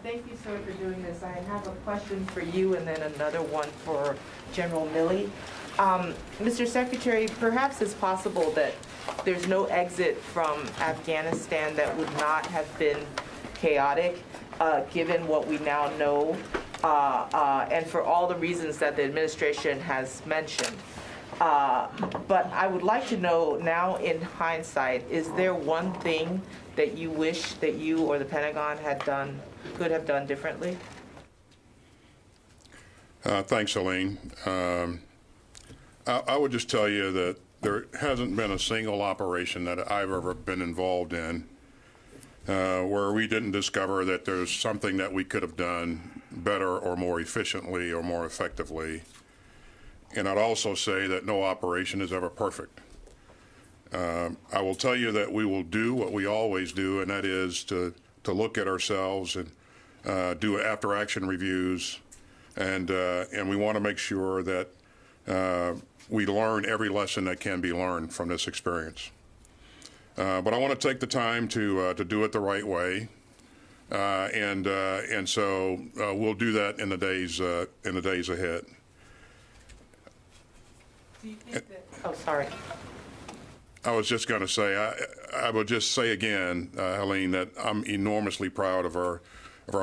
Thank you, sir, for doing this. I have a question for you and then another one for General Milley. Mr. Secretary, perhaps it's possible that there's no exit from Afghanistan that would not have been chaotic, given what we now know, and for all the reasons that the administration has mentioned. But I would like to know now, in hindsight, is there one thing that you wish that you or the Pentagon could have done differently? Thanks, Helene. I would just tell you that there hasn't been a single operation that I've ever been involved in where we didn't discover that there's something that we could have done better or more efficiently or more effectively. And I'd also say that no operation is ever perfect. I will tell you that we will do what we always do, and that is to look at ourselves and do after-action reviews, and we want to make sure that we learn every lesson that can be learned from this experience. But I want to take the time to do it the right way, and so we'll do that in the days ahead. Do you think that? Oh, sorry. I was just going to say, I would just say again, Helene, that I'm enormously proud of our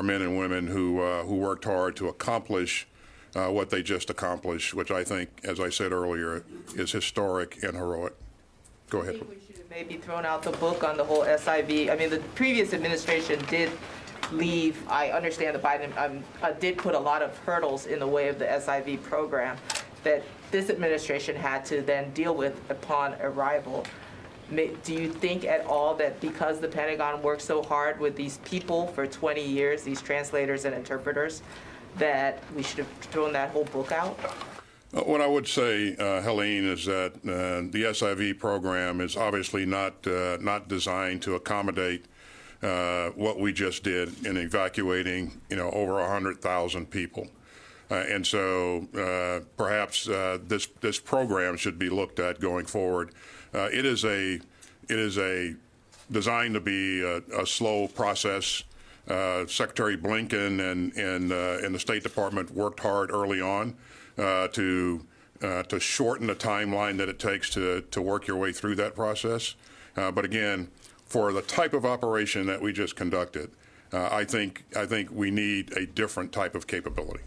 men and women who worked hard to accomplish what they just accomplished, which I think, as I said earlier, is historic and heroic. Go ahead. I think we should have maybe thrown out the book on the whole SIV. I mean, the previous administration did leave. I understand the Biden did put a lot of hurdles in the way of the SIV program that this administration had to then deal with upon arrival. Do you think at all that because the Pentagon worked so hard with these people for 20 years, these translators and interpreters, that we should have thrown that whole book out? What I would say, Helene, is that the SIV program is obviously not designed to accommodate what we just did in evacuating, over 100,000 people. And so perhaps this program should be looked at going forward. It is a designed to be a slow process. Secretary Blinken and the State Department worked hard early on to shorten the timeline that it takes to work your way through that process. But again, for the type of operation that we just conducted, I think we need a different type of capability.